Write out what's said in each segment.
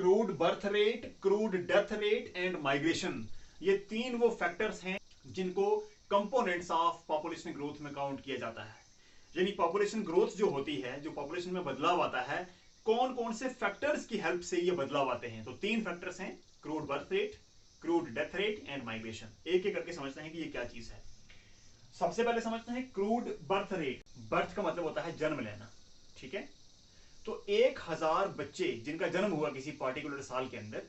Crude birth rate, crude death rate and migration, ये तीन वो फैक्टर्स हैं जिनको कंपोनेंट्स ऑफ पॉपुलेशन ग्रोथ में काउंट किया जाता है। यानी पॉपुलेशन ग्रोथ जो होती है, जो पॉपुलेशन में बदलाव आता है, कौन कौन से फैक्टर्स की हेल्प से ये बदलाव आते हैं। तो तीन फैक्टर्स हैं, crude birth rate, crude death rate and migration. एक एक करके समझते हैं कि ये क्या चीज है। सबसे पहले समझते हैं क्रूड बर्थ रेट। बर्थ का मतलब होता है जन्म लेना, ठीक है। तो 1000 बच्चे जिनका जन्म हुआ किसी पार्टिकुलर साल के अंदर,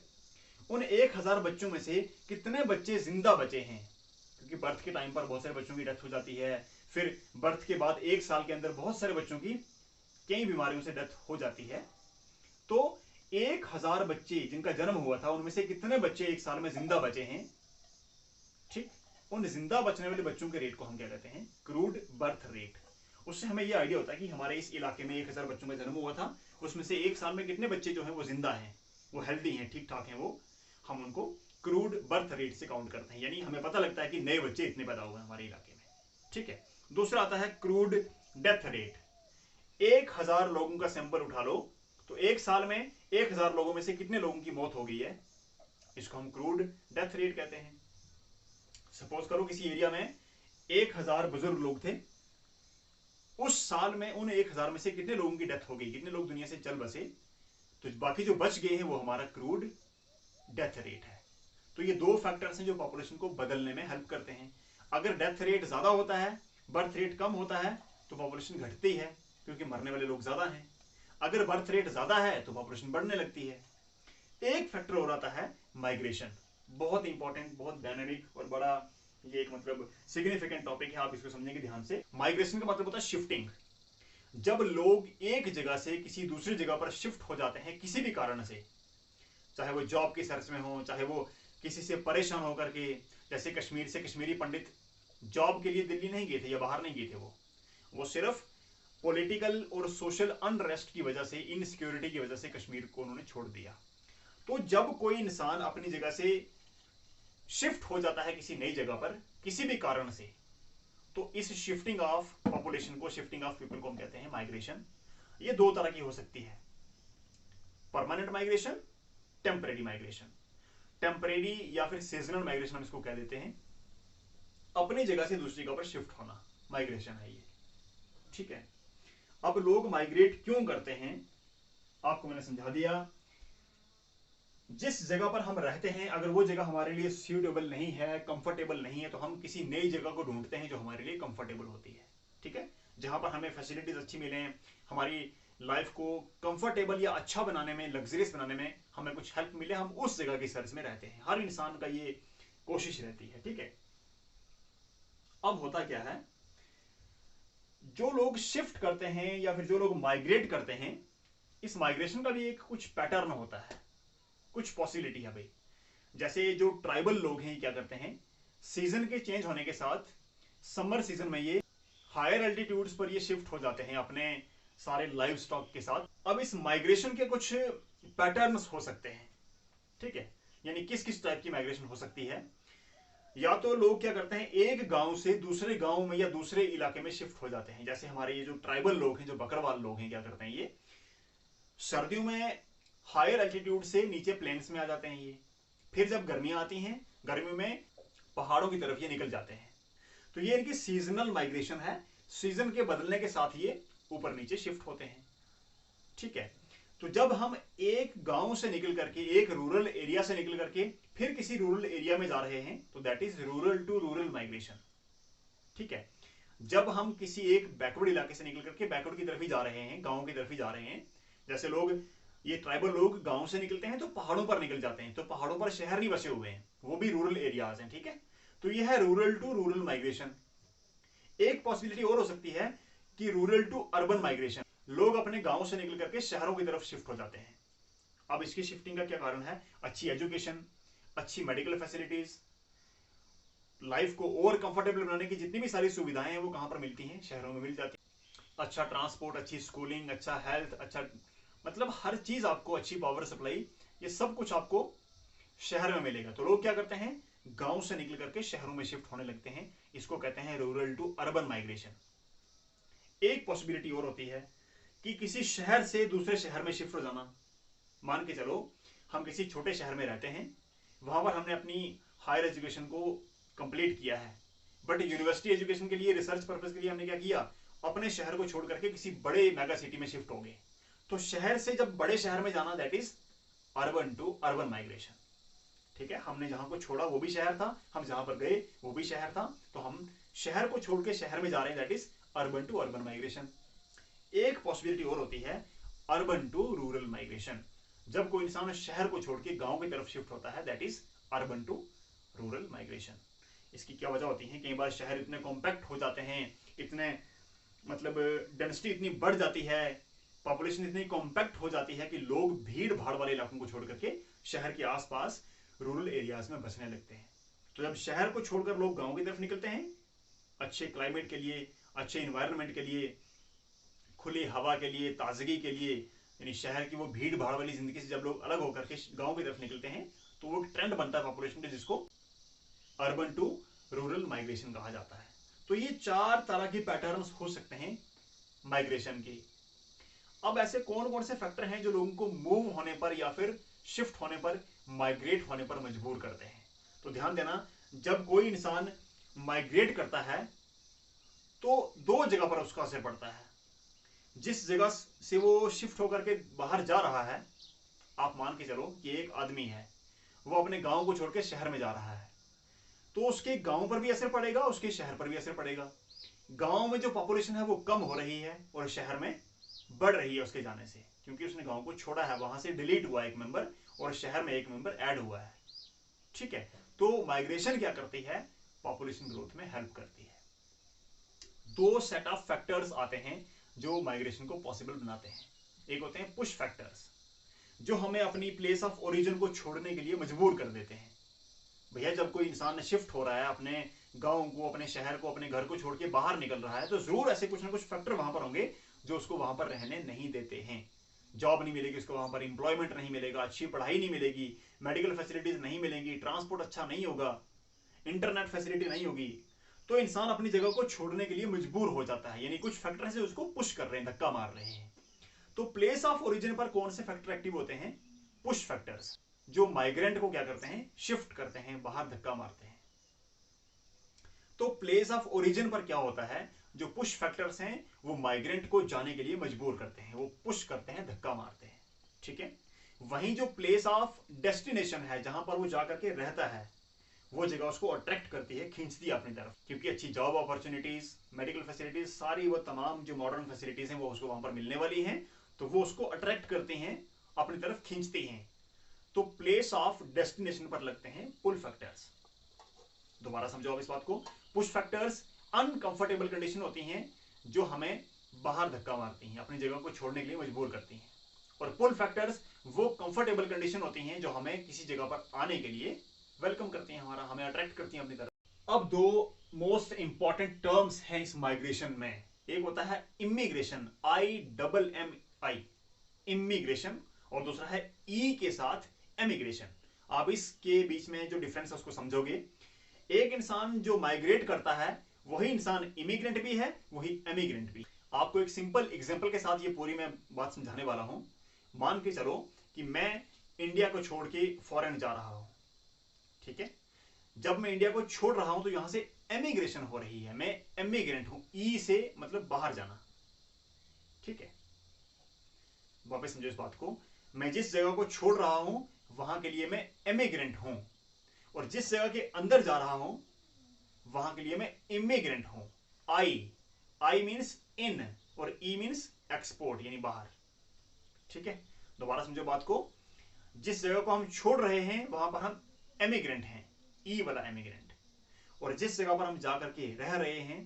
उन 1000 बच्चों में से कितने बच्चे जिंदा बचे हैं, क्योंकि बर्थ के टाइम पर बहुत सारे बच्चों की डेथ हो जाती है, फिर बर्थ के बाद एक साल के अंदर बहुत सारे बच्चों की कई बीमारियों से डेथ हो जाती है। तो 1000 बच्चे जिनका जन्म हुआ था, उनमें से कितने बच्चे एक साल में जिंदा बचे हैं, ठीक। उन जिंदा बचने वाले बच्चों के रेट को हम क्या कहते हैं, क्रूड बर्थ रेट। उससे हमें यह आइडिया होता है कि हमारे इस इलाके में 1000 बच्चों का जन्म हुआ था, उसमें से एक साल में कितने बच्चे जो हैं वो जिंदा हैं, वो हेल्दी हैं, ठीक ठाक हैं, वो हम उनको क्रूड बर्थ रेट से काउंट करते हैं। यानी हमें पता लगता है कि नए बच्चे इतने पैदा हुए हमारे इलाके में, ठीक है। दूसरा आता है क्रूड डेथ रेट। 1000 लोगों का सैंपल उठा लो, तो एक साल में 1000 लोगों में से कितने लोगों की मौत हो गई है, इसको हम क्रूड डेथ रेट कहते हैं। सपोज करो किसी एरिया में 1000 बुजुर्ग लोग थे, उस साल में उन 1000 में से कितने लोगों की डेथ हो गई, कितने लोग दुनिया से चल बसे, तो बाकी जो बच गए हैं वो हमारा क्रूड डेथ रेट है। तो ये दो फैक्टर्स हैं जो पॉपुलेशन को बदलने में हेल्प करते हैं। अगर डेथ रेट ज्यादा होता है, बर्थ रेट कम होता है, तो पॉपुलेशन घटती है, क्योंकि मरने वाले लोग ज्यादा हैं। अगर बर्थ रेट ज्यादा है तो पॉपुलेशन बढ़ने लगती है। एक फैक्टर और आता है माइग्रेशन। बहुत इंपॉर्टेंट, बहुत डायनेमिक और बड़ा ये एक मतलब सिग्निफिकेंट टॉपिक है, आप इसको समझेंगे ध्यान से। माइग्रेशन का मतलब होता है शिफ्टिंग। जब लोग एक जगह से किसी दूसरी जगह पर शिफ्ट हो जाते हैं किसी भी कारण से, चाहे वो जॉब की सर्च में हो, चाहे वो किसी से परेशान होकर के, जैसे कश्मीर से कश्मीरी पंडित जॉब के लिए दिल्ली नहीं गए थे या बाहर नहीं गए थे, वो सिर्फ पॉलिटिकल और सोशल अनरेस्ट की वजह से, इनसिक्योरिटी की वजह से कश्मीर को उन्होंने छोड़ दिया। तो जब कोई इंसान अपनी जगह से शिफ्ट हो जाता है किसी नई जगह पर किसी भी कारण से, तो इस शिफ्टिंग ऑफ पॉपुलेशन को, शिफ्टिंग ऑफ पीपल को हम कहते हैं माइग्रेशन। ये दो तरह की हो सकती है, permanent migration, temporary migration. Temporary या फिर सीजनल माइग्रेशन हम इसको कह देते हैं। अपनी जगह से दूसरी जगह पर शिफ्ट होना माइग्रेशन है ये, ठीक है। अब लोग माइग्रेट क्यों करते हैं, आपको मैंने समझा दिया। जिस जगह पर हम रहते हैं, अगर वो जगह हमारे लिए सूटेबल नहीं है, कंफर्टेबल नहीं है, तो हम किसी नई जगह को ढूंढते हैं जो हमारे लिए कंफर्टेबल होती है, ठीक है। जहां पर हमें फैसिलिटीज अच्छी मिले, हमारी लाइफ को कंफर्टेबल या अच्छा बनाने में, लग्जरियस बनाने में हमें कुछ हेल्प मिले, हम उस जगह की सर्च में रहते हैं। हर इंसान का ये कोशिश रहती है, ठीक है। अब होता क्या है, जो लोग शिफ्ट करते हैं या फिर जो लोग माइग्रेट करते हैं, इस माइग्रेशन का भी एक कुछ पैटर्न होता है, कुछ पॉसिबिलिटी है भाई। जैसे जो ट्राइबल लोग हैं क्या करते हैं, सीजन के चेंज होने के साथ समर सीजन में ये हायर एल्टीट्यूड्स पर ये शिफ्ट हो जाते हैं अपने सारे लाइव स्टॉक के साथ। अब इस माइग्रेशन के कुछ पैटर्न्स हो सकते हैं, ठीक है। यानी किस किस टाइप की माइग्रेशन हो सकती है। या तो लोग क्या करते हैं, एक गांव से दूसरे गांव में या दूसरे इलाके में शिफ्ट हो जाते हैं। जैसे हमारे ये जो ट्राइबल लोग हैं, जो बकरवाल लोग हैं, क्या करते हैं, ये सर्दियों में हायर एल्टीट्यूड से नीचे प्लेन्स में आ जाते हैं ये, फिर जब गर्मियां आती हैं, गर्मियों में पहाड़ों की तरफ ये निकल जाते हैं। तो ये इनकी सीजनल माइग्रेशन है, सीजन के बदलने के साथ ये ऊपर नीचे शिफ्ट होते हैं, ठीक है। तो जब हम एक गांव से निकल करके, एक रूरल एरिया से निकल करके फिर किसी रूरल एरिया में जा रहे हैं, तो that is rural to rural migration, ठीक है। जब हम किसी एक बैकवर्ड इलाके से निकल करके बैकवर्ड की तरफ ही जा रहे हैं, गांव की तरफ ही जा रहे हैं, जैसे लोग, ये ट्राइबल लोग गांव से निकलते हैं तो पहाड़ों पर निकल जाते हैं, तो पहाड़ों पर शहर नहीं बसे हुए हैं, वो भी रूरल एरियाज हैं, ठीक है। तो यह है रूरल टू रूरल माइग्रेशन। एक पॉसिबिलिटी और हो सकती है कि रूरल टू अर्बन माइग्रेशन, लोग अपने गांव से निकल करके शहरों की तरफ शिफ्ट हो जाते हैं। अब इसकी शिफ्टिंग का क्या कारण है, अच्छी एजुकेशन, अच्छी मेडिकल फैसिलिटीज, लाइफ को और कंफर्टेबल बनाने की जितनी भी सारी सुविधाएं हैं वो कहां पर मिलती हैं, शहरों में मिल जाती है। अच्छा ट्रांसपोर्ट, अच्छी स्कूलिंग, अच्छा हेल्थ, अच्छा मतलब हर चीज आपको, अच्छी पावर सप्लाई, ये सब कुछ आपको शहर में मिलेगा। तो लोग क्या करते हैं, गांव से निकल करके शहरों में शिफ्ट होने लगते हैं। इसको कहते हैं रूरल टू अर्बन माइग्रेशन। एक पॉसिबिलिटी और होती है कि किसी शहर से दूसरे शहर में शिफ्ट हो जाना। मान के चलो हम किसी छोटे शहर में रहते हैं, वहां पर हमने अपनी हायर एजुकेशन को कंप्लीट किया है, बट यूनिवर्सिटी एजुकेशन के लिए, रिसर्च पर्पज के लिए हमने क्या किया, अपने शहर को छोड़ करके किसी बड़े मेगा सिटी में शिफ्ट हो गए। तो शहर से जब बड़े शहर में जाना, that is urban to urban migration. ठीक है, हमने जहां को छोड़ा वो भी शहर था, हम जहां पर गए वो भी शहर था, तो हम शहर को छोड़ के शहर में जा रहे हैं, that is urban to urban migration. एक पॉसिबिलिटी और होती है अर्बन टू रूरल माइग्रेशन। जब कोई इंसान शहर को छोड़ के गांव की तरफ शिफ्ट होता है, that is urban to rural migration. इसकी क्या वजह होती है, कई बार शहर इतने कॉम्पैक्ट हो जाते हैं, इतने मतलब डेंसिटी इतनी बढ़ जाती है, पॉपुलेशन इतनी कॉम्पैक्ट हो जाती है कि लोग भीड़ भाड़ वाले इलाकों को छोड़ करके शहर के आसपास रूरल एरियाज में बसने लगते हैं। तो जब शहर को छोड़कर लोग गांव की तरफ निकलते हैं, अच्छे क्लाइमेट के लिए, अच्छे इन्वायरमेंट के लिए, खुली हवा के लिए, ताजगी के लिए, यानी शहर की वो भीड़ भाड़ वाली जिंदगी से जब लोग अलग होकर के गांव की तरफ निकलते हैं, तो वो ट्रेंड बनता है पॉपुलेशन का, जिसको अर्बन टू रूरल माइग्रेशन कहा जाता है। तो ये 4 तरह के पैटर्न्स हो सकते हैं माइग्रेशन के। अब ऐसे कौन कौन से फैक्टर हैं जो लोगों को मूव होने पर या फिर शिफ्ट होने पर, माइग्रेट होने पर मजबूर करते हैं? तो ध्यान देना, जब कोई इंसान माइग्रेट करता है तो 2 जगह पर उसका असर पड़ता है। जिस जगह से वो शिफ्ट होकर के बाहर जा रहा है, आप मान के चलो कि एक आदमी है, वो अपने गांव को छोड़ के शहर में जा रहा है, तो उसके गांव पर भी असर पड़ेगा, उसके शहर पर भी असर पड़ेगा। गांव में जो पॉपुलेशन है वो कम हो रही है और शहर में बढ़ रही है उसके जाने से, क्योंकि उसने गांव को छोड़ा है, वहां से डिलीट हुआ एक मेंबर और शहर में एक मेंबर ऐड हुआ है। ठीक है, तो माइग्रेशन क्या करती है, पॉपुलेशन ग्रोथ में हेल्प करती है। 2 सेट ऑफ फैक्टर्स आते हैं जो माइग्रेशन को पॉसिबल बनाते हैं। एक होते हैं पुश फैक्टर्स, जो हमें अपनी प्लेस ऑफ ओरिजिन को छोड़ने के लिए मजबूर कर देते हैं। भैया, जब कोई इंसान शिफ्ट हो रहा है, अपने गांव को, अपने शहर को, अपने घर को छोड़ के बाहर निकल रहा है, तो जरूर ऐसे कुछ ना कुछ फैक्टर वहां पर होंगे जो उसको वहां पर रहने नहीं देते हैं। जॉब नहीं मिलेगी उसको, वहां पर इंप्लॉयमेंट नहीं मिलेगा, अच्छी पढ़ाई नहीं मिलेगी, मेडिकल फैसिलिटीज नहीं मिलेंगी, ट्रांसपोर्ट अच्छा नहीं होगा, इंटरनेट फैसिलिटी नहीं होगी, तो इंसान अपनी जगह को छोड़ने के लिए मजबूर हो जाता है। यानी कुछ फैक्टर से उसको पुश कर रहे हैं, धक्का मार रहे हैं। तो प्लेस ऑफ ओरिजिन पर कौन से फैक्टर एक्टिव होते हैं, पुश फैक्टर्स, जो माइग्रेंट को क्या करते हैं, शिफ्ट करते हैं, बाहर धक्का मारते हैं। तो प्लेस ऑफ ओरिजिन पर क्या होता है, जो पुश फैक्टर्स हैं वो माइग्रेंट को जाने के लिए मजबूर करते हैं, वो पुश करते हैं, धक्का मारते हैं। ठीक है, वहीं जो प्लेस ऑफ डेस्टिनेशन है, जहां पर वो जाकर के रहता है, वो जगह उसको अट्रैक्ट करती है, खींचती है अपनी तरफ, क्योंकि अच्छी जॉब अपॉर्चुनिटीज, मेडिकल फैसिलिटीज, सारी वो तमाम जो मॉडर्न फैसिलिटीज हैं वो उसको वहां पर मिलने वाली हैं, तो वो उसको अट्रैक्ट करती हैं, अपनी तरफ खींचती हैं। तो प्लेस ऑफ डेस्टिनेशन पर लगते हैं पुल फैक्टर्स। दोबारा समझो आप इस बात को, पुश फैक्टर्स अनकंफर्टेबल कंडीशन होती हैं जो हमें बाहर धक्का मारती हैं, अपनी जगह को छोड़ने के लिए मजबूर करती हैं, और पुल फैक्टर्स वो कंफर्टेबल कंडीशन होती हैं जो हमें किसी जगह पर आने के लिए वेलकम करती हैं, हमें अट्रैक्ट करती हैं अपनी तरफ। अब 2 मोस्ट इंपॉर्टेंट टर्म्स हैं इस माइग्रेशन में। एक होता है इमिग्रेशन, IMMI, इमिग्रेशन, और दूसरा है ई के साथ एमिग्रेशन। आप इसके बीच में जो डिफरेंस है उसको समझोगे। एक इंसान जो माइग्रेट करता है वही इंसान इमिग्रेंट भी है, वही एमिग्रेंट भी। आपको एक सिंपल एग्जांपल के साथ ये पूरी मैं बात समझाने वाला हूं। मान के चलो कि मैं इंडिया को छोड़ के फॉरेन जा रहा हूं। ठीक है, जब मैं इंडिया को छोड़ रहा हूं तो यहां से एमिग्रेशन हो रही है, मैं एमिग्रेंट हूं, ई से मतलब बाहर जाना। ठीक है, वापस समझो इस बात को, मैं जिस जगह को छोड़ रहा हूं वहां के लिए मैं एमिग्रेंट हूं, और जिस जगह के अंदर जा रहा हूं वहां के लिए मैं इमिग्रेंट हूं। आई मीन्स इन और ई मीन्स एक्सपोर्ट, यानी बाहर। ठीक है, दोबारा समझो बात को, जिस जगह को हम छोड़ रहे हैं वहां पर हम एमिग्रेंट हैं, ई वाला एमिग्रेंट, और जिस जगह पर हम जाकर के रह रहे हैं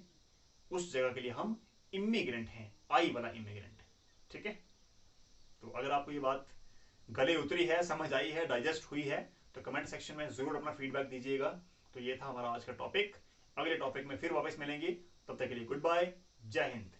उस जगह के लिए हम इमिग्रेंट हैं, आई वाला इमिग्रेंट। ठीक है, तो अगर आपको ये बात गले उतरी है, समझ आई है, डाइजेस्ट हुई है, तो कमेंट सेक्शन में जरूर अपना फीडबैक दीजिएगा। तो ये था हमारा आज का टॉपिक। अगले टॉपिक में फिर वापस मिलेंगे, तब तक के लिए गुड बाय, जय हिंद।